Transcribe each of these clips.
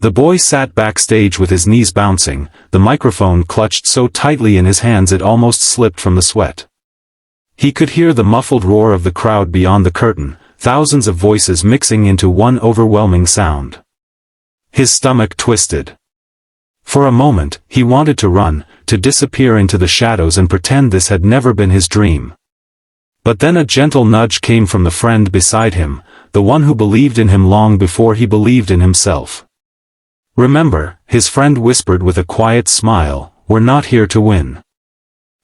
The boy sat backstage with his knees bouncing, the microphone clutched so tightly in his hands it almost slipped from the sweat. He could hear the muffled roar of the crowd beyond the curtain, thousands of voices mixing into one overwhelming sound. His stomach twisted. For a moment, he wanted to run, to disappear into the shadows and pretend this had never been his dream. But then a gentle nudge came from the friend beside him, the one who believed in him long before he believed in himself. "Remember," his friend whispered with a quiet smile, "we're not here to win.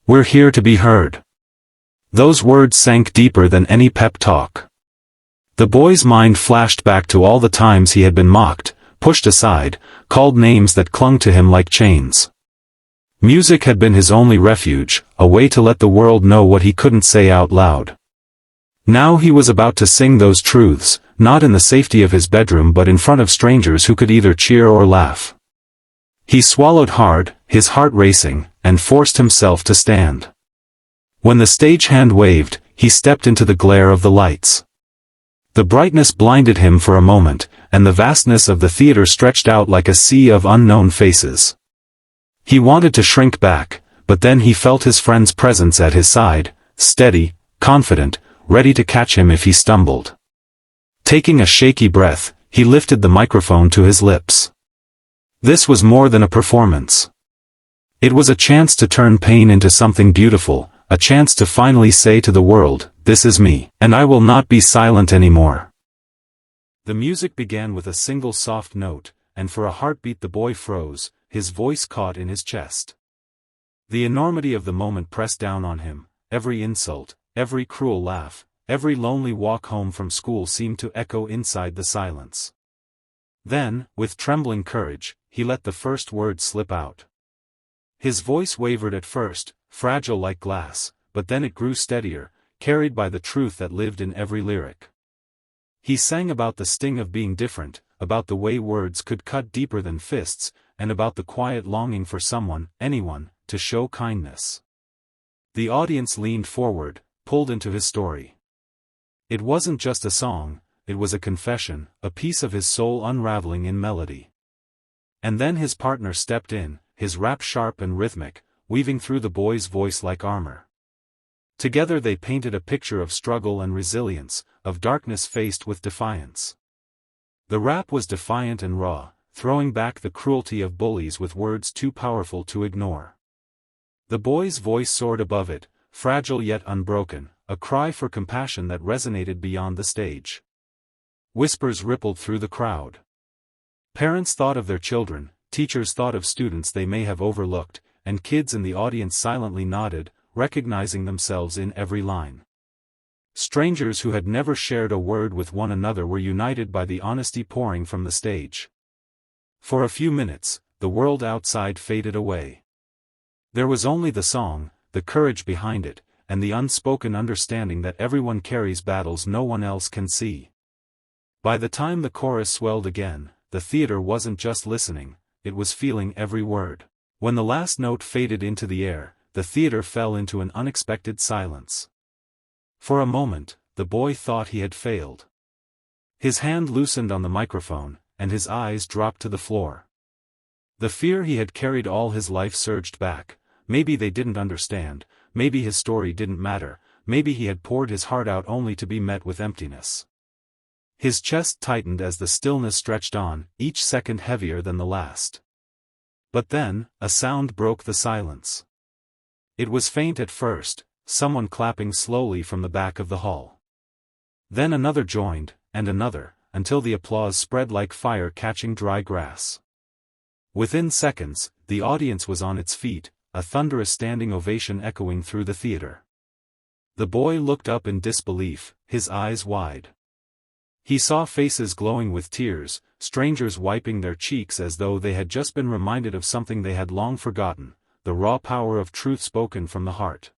We're here to be heard." Those words sank deeper than any pep talk. The boy's mind flashed back to all the times he had been mocked, pushed aside, called names that clung to him like chains. Music had been his only refuge, a way to let the world know what he couldn't say out loud. Now he was about to sing those truths, not in the safety of his bedroom but in front of strangers who could either cheer or laugh. He swallowed hard, his heart racing, and forced himself to stand. When the stagehand waved, he stepped into the glare of the lights. The brightness blinded him for a moment, and the vastness of the theater stretched out like a sea of unknown faces. He wanted to shrink back, but then he felt his friend's presence at his side, steady, confident, ready to catch him if he stumbled. Taking a shaky breath, he lifted the microphone to his lips. This was more than a performance. It was a chance to turn pain into something beautiful, a chance to finally say to the world, "This is me, and I will not be silent anymore." The music began with a single soft note, and for a heartbeat the boy froze, his voice caught in his chest. The enormity of the moment pressed down on him, every insult, every cruel laugh, every lonely walk home from school seemed to echo inside the silence. Then, with trembling courage, he let the first word slip out. His voice wavered at first, fragile like glass, but then it grew steadier, carried by the truth that lived in every lyric. He sang about the sting of being different, about the way words could cut deeper than fists, and about the quiet longing for someone, anyone, to show kindness. The audience leaned forward, pulled into his story. It wasn't just a song, it was a confession, a piece of his soul unraveling in melody. And then his partner stepped in, his rap sharp and rhythmic, weaving through the boy's voice like armor. Together they painted a picture of struggle and resilience, of darkness faced with defiance. The rap was defiant and raw, throwing back the cruelty of bullies with words too powerful to ignore. The boy's voice soared above it, fragile yet unbroken, a cry for compassion that resonated beyond the stage. Whispers rippled through the crowd. Parents thought of their children, teachers thought of students they may have overlooked, and kids in the audience silently nodded, recognizing themselves in every line. Strangers who had never shared a word with one another were united by the honesty pouring from the stage. For a few minutes, the world outside faded away. There was only the song, the courage behind it, and the unspoken understanding that everyone carries battles no one else can see. By the time the chorus swelled again, the theater wasn't just listening, it was feeling every word. When the last note faded into the air, the theater fell into an unexpected silence. For a moment, the boy thought he had failed. His hand loosened on the microphone, and his eyes dropped to the floor. The fear he had carried all his life surged back. Maybe they didn't understand, maybe his story didn't matter, maybe he had poured his heart out only to be met with emptiness. His chest tightened as the stillness stretched on, each second heavier than the last. But then, a sound broke the silence. It was faint at first, someone clapping slowly from the back of the hall. Then another joined, and another, until the applause spread like fire catching dry grass. Within seconds, the audience was on its feet, a thunderous standing ovation echoing through the theater. The boy looked up in disbelief, his eyes wide. He saw faces glowing with tears, strangers wiping their cheeks as though they had just been reminded of something they had long forgotten, the raw power of truth spoken from the heart.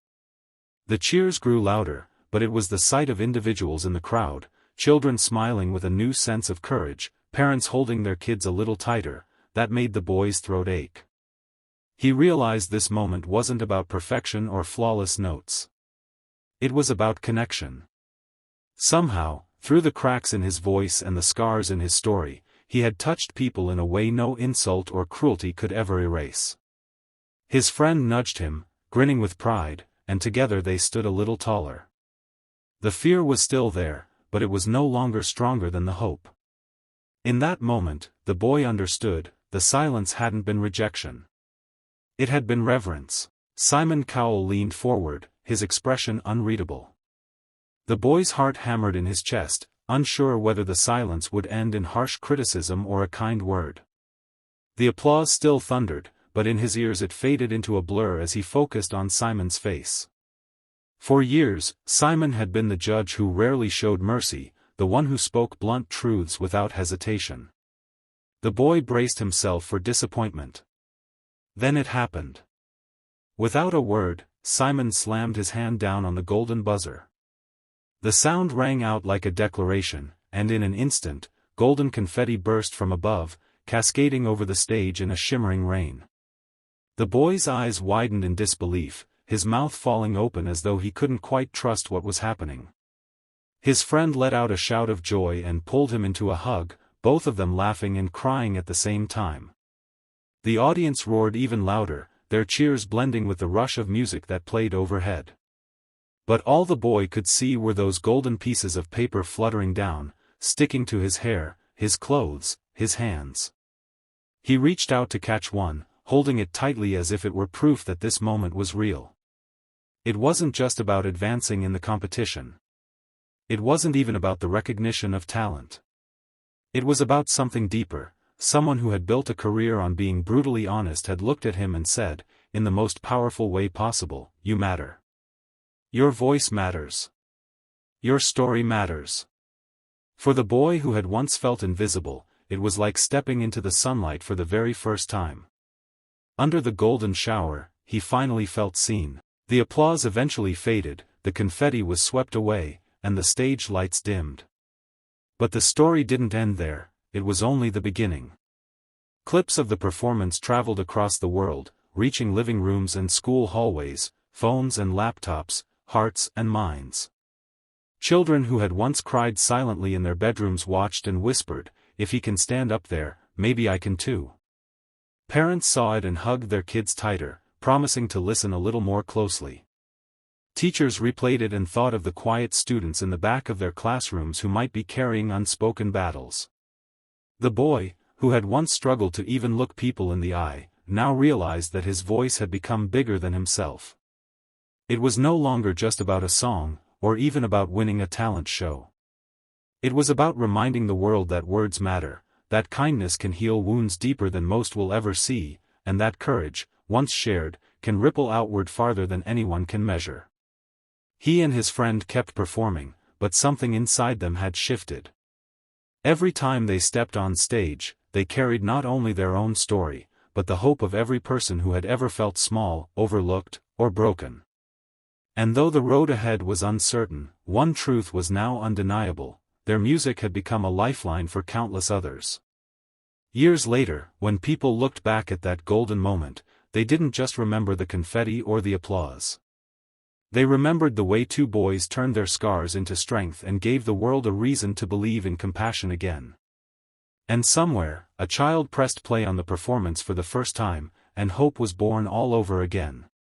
The cheers grew louder, but it was the sight of individuals in the crowd, children smiling with a new sense of courage, parents holding their kids a little tighter, that made the boy's throat ache. He realized this moment wasn't about perfection or flawless notes. It was about connection. Somehow, through the cracks in his voice and the scars in his story, he had touched people in a way no insult or cruelty could ever erase. His friend nudged him, grinning with pride, and together they stood a little taller. The fear was still there, but it was no longer stronger than the hope. In that moment, the boy understood, the silence hadn't been rejection. It had been reverence. Simon Cowell leaned forward, his expression unreadable. The boy's heart hammered in his chest, unsure whether the silence would end in harsh criticism or a kind word. The applause still thundered, but in his ears it faded into a blur as he focused on Simon's face. For years, Simon had been the judge who rarely showed mercy, the one who spoke blunt truths without hesitation. The boy braced himself for disappointment. Then it happened. Without a word, Simon slammed his hand down on the golden buzzer. The sound rang out like a declaration, and in an instant, golden confetti burst from above, cascading over the stage in a shimmering rain. The boy's eyes widened in disbelief, his mouth falling open as though he couldn't quite trust what was happening. His friend let out a shout of joy and pulled him into a hug, both of them laughing and crying at the same time. The audience roared even louder, their cheers blending with the rush of music that played overhead. But all the boy could see were those golden pieces of paper fluttering down, sticking to his hair, his clothes, his hands. He reached out to catch one, holding it tightly as if it were proof that this moment was real. It wasn't just about advancing in the competition. It wasn't even about the recognition of talent. It was about something deeper. Someone who had built a career on being brutally honest had looked at him and said, in the most powerful way possible, "You matter. Your voice matters. Your story matters." For the boy who had once felt invisible, it was like stepping into the sunlight for the very first time. Under the golden shower, he finally felt seen. The applause eventually faded, the confetti was swept away, and the stage lights dimmed. But the story didn't end there, it was only the beginning. Clips of the performance traveled across the world, reaching living rooms and school hallways, phones and laptops, hearts and minds. Children who had once cried silently in their bedrooms watched and whispered, "If he can stand up there, maybe I can too." Parents saw it and hugged their kids tighter, promising to listen a little more closely. Teachers replayed it and thought of the quiet students in the back of their classrooms who might be carrying unspoken battles. The boy, who had once struggled to even look people in the eye, now realized that his voice had become bigger than himself. It was no longer just about a song, or even about winning a talent show. It was about reminding the world that words matter, that kindness can heal wounds deeper than most will ever see, and that courage, once shared, can ripple outward farther than anyone can measure. He and his friend kept performing, but something inside them had shifted. Every time they stepped on stage, they carried not only their own story, but the hope of every person who had ever felt small, overlooked, or broken. And though the road ahead was uncertain, one truth was now undeniable: their music had become a lifeline for countless others. Years later, when people looked back at that golden moment, they didn't just remember the confetti or the applause. They remembered the way two boys turned their scars into strength and gave the world a reason to believe in compassion again. And somewhere, a child pressed play on the performance for the first time, and hope was born all over again.